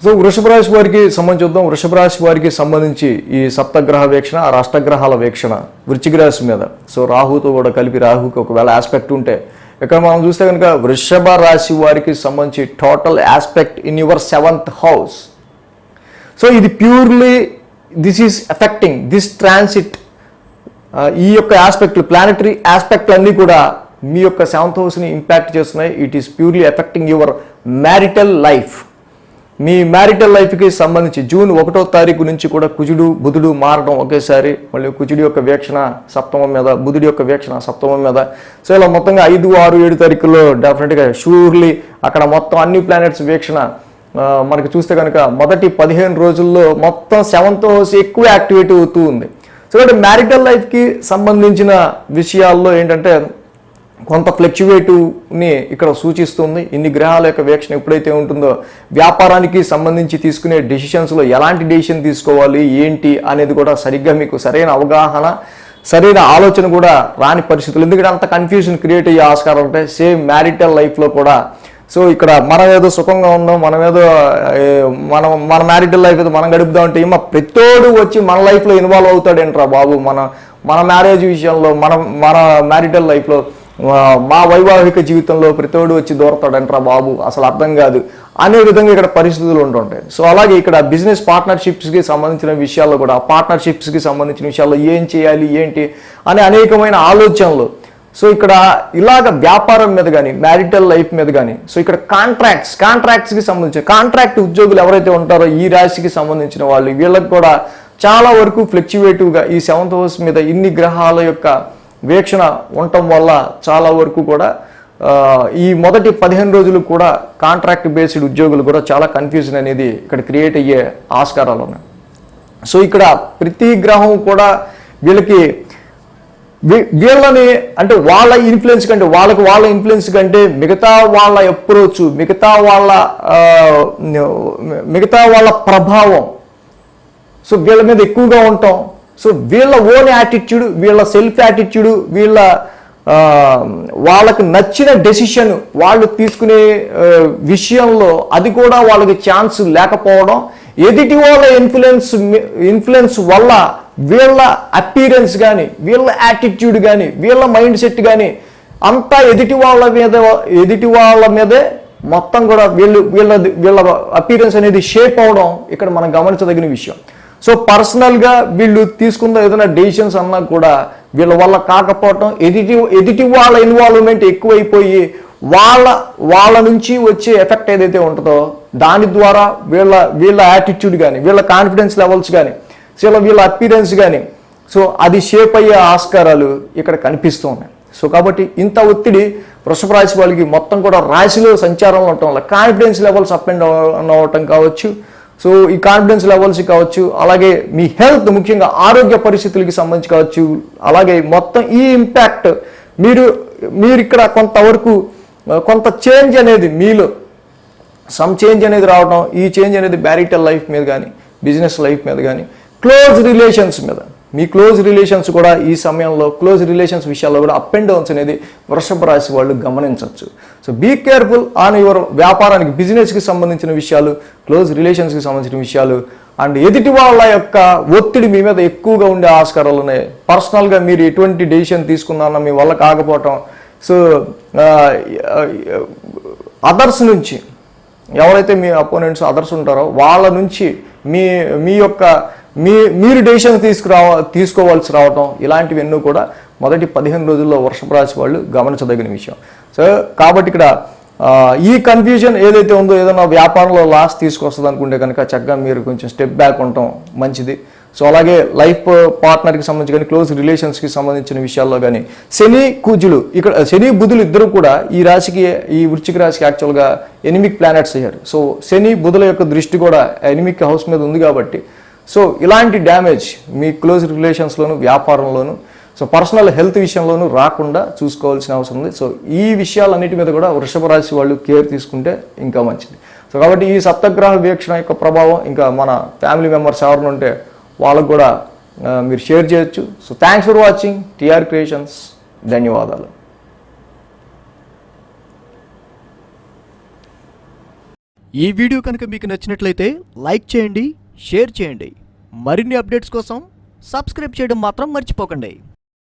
So వృషభ రాశి వారికి సంబంధించి చూద్దాం. వృషభ రాశి వారికి సంబంధించి ఈ సప్తగ్రహ వీక్షణ, ఆ రాష్ట్రగ్రహాల వీక్షణ వృశ్చిక రాశి మీద. సో రాహుతో కూడా కలిపి, రాహుకి ఒకవేళ ఆస్పెక్ట్ ఉంటే ఇక్కడ మనం చూస్తే కనుక వృషభ రాశి వారికి సంబంధించి total aspect in your 7th house. So ఇది purely this is affecting this transit. ఈ యొక్క ఆస్పెక్ట్లు, ప్లానెటరీ ఆస్పెక్ట్లు అన్నీ కూడా మీ యొక్క 7th హౌస్ని ఇంపాక్ట్ చేస్తున్నాయి. It is purely affecting your marital life. Me marital లైఫ్కి సంబంధించి జూన్ 1వ తారీఖు నుంచి కూడా కుజుడు బుధుడు మారడం ఒకేసారి, మళ్ళీ కుజుడి యొక్క వీక్షణ సప్తమం మీద, బుధుడి యొక్క వీక్షణ సప్తమం మీద. సో ఇలా మొత్తంగా 5, 6, 7 తారీఖుల్లో డెఫినెట్గా షూర్లీ అక్కడ మొత్తం అన్ని ప్లానెట్స్ వీక్షణ మనకి చూస్తే కనుక మొదటి 15 రోజుల్లో మొత్తం 7th హౌస్ ఎక్కువ యాక్టివేట్ అవుతూ ఉంది. సో ఇక్కడ మ్యారిటల్ లైఫ్కి సంబంధించిన విషయాల్లో ఏంటంటే కొంత ఫ్లక్చువేటివ్ని ఇక్కడ సూచిస్తుంది. ఇన్ని గ్రహాల యొక్క వీక్షణ ఎప్పుడైతే ఉంటుందో వ్యాపారానికి సంబంధించి తీసుకునే డెసిషన్స్లో ఎలాంటి డెసిషన్ తీసుకోవాలి ఏంటి అనేది కూడా సరిగ్గా మీకు సరైన అవగాహన, సరైన ఆలోచన కూడా రాని పరిస్థితులు. ఎందుకంటే అంత కన్ఫ్యూజన్ క్రియేట్ అయ్యే ఆస్కారం ఉంటాయి. సేమ్ మ్యారిటల్ లైఫ్లో కూడా. సో ఇక్కడ మనం ఏదో సుఖంగా ఉన్నాం, మనం ఏదో మన మ్యారిటల్ లైఫ్ ఏదో మనం గడుపుదాం అంటే ప్రతోడు వచ్చి మన లైఫ్లో ఇన్వాల్వ్ అవుతాడేంట్రా బాబు, మన మ్యారేజ్ విషయంలో, మన మ్యారిటల్ లైఫ్లో, మా వైవాహిక జీవితంలో ప్రతోడు వచ్చి దూరతాడంట్రా బాబు, అసలు అర్థం కాదు అనే విధంగా ఇక్కడ పరిస్థితులు ఉంటుంటాయి. సో అలాగే ఇక్కడ బిజినెస్ పార్ట్నర్షిప్స్కి సంబంధించిన విషయాల్లో కూడా, పార్ట్నర్షిప్స్కి సంబంధించిన విషయాల్లో ఏం చేయాలి ఏంటి అనే అనేకమైన ఆలోచనలు. సో ఇక్కడ ఇలాగ వ్యాపారం మీద కానీ, మ్యారిటల్ లైఫ్ మీద కానీ, సో ఇక్కడ కాంట్రాక్ట్స్కి సంబంధించిన కాంట్రాక్ట్ ఉద్యోగులు ఎవరైతే ఉంటారో ఈ రాశికి సంబంధించిన వాళ్ళు, వీళ్ళకి కూడా చాలా వరకు ఫ్లక్చువేటివ్గా ఈ 7th హౌస్ మీద ఇన్ని గ్రహాల యొక్క వీక్షణ ఉండటం వల్ల చాలా వరకు కూడా ఈ మొదటి 15 రోజులు కూడా కాంట్రాక్ట్ బేస్డ్ ఉద్యోగులు కూడా చాలా కన్ఫ్యూజన్ అనేది ఇక్కడ క్రియేట్ అయ్యే ఆస్కారాలు ఉన్నాయి. సో ఇక్కడ ప్రతి గ్రహం కూడా వీళ్ళని అంటే వాళ్ళ ఇన్ఫ్లుయెన్స్ కంటే, వాళ్ళ ఇన్ఫ్లుయెన్స్ కంటే మిగతా వాళ్ళ అప్రోచ్, మిగతా వాళ్ళ ప్రభావం సో వీళ్ళ మీద ఎక్కువగా ఉంటాం. సో వీళ్ళ ఓన్ యాటిట్యూడ్, వీళ్ళ సెల్ఫ్ యాటిట్యూడ్, వాళ్ళకి నచ్చిన డెసిషన్ వాళ్ళు తీసుకునే విషయంలో అది కూడా వాళ్ళకి ఛాన్స్ లేకపోవడం, ఎదుటి వాళ్ళ ఇన్ఫ్లుయెన్స్ వల్ల వీళ్ళ అపీరెన్స్ కానీ, వీళ్ళ యాటిట్యూడ్ కానీ, వీళ్ళ మైండ్ సెట్ కానీ అంతా ఎదుటి వాళ్ళ మీదే మొత్తం కూడా వీళ్ళ అపీరెన్స్ అనేది షేప్ అవడం ఇక్కడ మనం గమనించదగిన విషయం. సో పర్సనల్గా వీళ్ళు తీసుకున్న ఏదైనా డెసిషన్స్ అన్నా కూడా వీళ్ళ వల్ల కాకపోవటం, ఎదుటి వాళ్ళ ఇన్వాల్వ్మెంట్ ఎక్కువైపోయి వాళ్ళ నుంచి వచ్చే ఎఫెక్ట్ ఏదైతే ఉంటుందో దాని ద్వారా వీళ్ళ యాటిట్యూడ్ కానీ, వీళ్ళ కాన్ఫిడెన్స్ లెవెల్స్ కానీ, వీళ్ళ అపీరెన్స్ కానీ సో అది షేప్ అయ్యే ఆస్కారాలు ఇక్కడ కనిపిస్తూ ఉన్నాయి. సో కాబట్టి ఇంత ఒత్తిడి వృషభ రాశి వాళ్ళకి మొత్తం కూడా రాశిలో సంచారంలో ఉండటం వల్ల confidence levels up and down అవ్వటం కావచ్చు. సో ఈ కాన్ఫిడెన్స్ లెవెల్స్ కావచ్చు, అలాగే మీ హెల్త్, ముఖ్యంగా ఆరోగ్య పరిస్థితులకి సంబంధించి కావచ్చు, అలాగే మొత్తం ఈ ఇంపాక్ట్ మీరు ఇక్కడ కొంతవరకు కొంత చేంజ్ అనేది మీలో చేంజ్ అనేది రావడం, ఈ చేంజ్ అనేది మ్యారిటల్ లైఫ్ మీద కానీ, బిజినెస్ లైఫ్ మీద కానీ, క్లోజ్ రిలేషన్స్ మీద, మీ క్లోజ్ రిలేషన్స్ కూడా ఈ సమయంలో క్లోజ్ రిలేషన్స్ విషయాల్లో కూడా అప్ అండ్ డౌన్స్ అనేది వృషభ రాశి వాళ్ళు గమనించవచ్చు. So be careful on your వ్యాపారానికి, బిజినెస్కి సంబంధించిన విషయాలు, క్లోజ్ రిలేషన్స్కి సంబంధించిన విషయాలు, అండ్ ఎదుటి వాళ్ళ యొక్క ఒత్తిడి మీ మీద ఎక్కువగా ఉండే ఆస్కారాలు ఉన్నాయి. పర్సనల్గా మీరు ఎటువంటి డెసిషన్ తీసుకున్నారో మీ వల్ల కాకపోవటం, సో అదర్స్ నుంచి ఎవరైతే మీ అపోనెంట్స్ అదర్స్ ఉంటారో వాళ్ళ నుంచి మీరు డెసిషన్ తీసుకోవాల్సి రావటం, ఇలాంటివి ఎన్నో కూడా మొదటి 15 రోజుల్లో వృషభ రాశి వాళ్ళు గమనించదగిన విషయం. సో కాబట్టి ఇక్కడ ఈ కన్ఫ్యూజన్ ఏదైతే ఉందో, ఏదైనా వ్యాపారంలో లాస్ తీసుకొస్తుంది అనుకుంటే కనుక చక్కగా మీరు కొంచెం స్టెప్ బ్యాక్ ఉండటం మంచిది. సో అలాగే లైఫ్ పార్ట్నర్కి సంబంధించి కానీ, క్లోజ్ రిలేషన్స్కి సంబంధించిన విషయాల్లో కానీ, శని కుజులు, ఇక్కడ శని బుధులు ఇద్దరు కూడా ఈ రాశికి, ఈ వృశ్చిక రాశికి యాక్చువల్గా ఎనిమిక్ ప్లానెట్స్ అయ్యారు. సో శని బుధుల యొక్క దృష్టి కూడా ఎనిమిక్ హౌస్ మీద ఉంది కాబట్టి సో ఇలాంటి డ్యామేజ్ మీ క్లోజ్ రిలేషన్స్లోను, వ్యాపారంలోను, సో పర్సనల్ హెల్త్ విషయంలోనూ రాకుండా చూసుకోవాల్సిన అవసరం ఉంది. సో ఈ విషయాలన్నిటి మీద కూడా వృషభ రాశి వాళ్ళు కేర్ తీసుకుంటే ఇంకా మంచిది. సో కాబట్టి ఈ సప్తగ్రహ వీక్షణ యొక్క ప్రభావం ఇంకా మన ఫ్యామిలీ మెంబర్స్ ఎవరైనా ఉంటే వాళ్ళకు కూడా మీరు షేర్ చేయొచ్చు. So thanks for watching TR creations. ధన్యవాదాలు. ఈ వీడియో కనుక మీకు నచ్చినట్లయితే లైక్ చేయండి, షేర్ చేయండి. మరిన్ని అప్డేట్స్ కోసం సబ్స్క్రైబ్ చేయడం మాత్రం మర్చిపోకండి.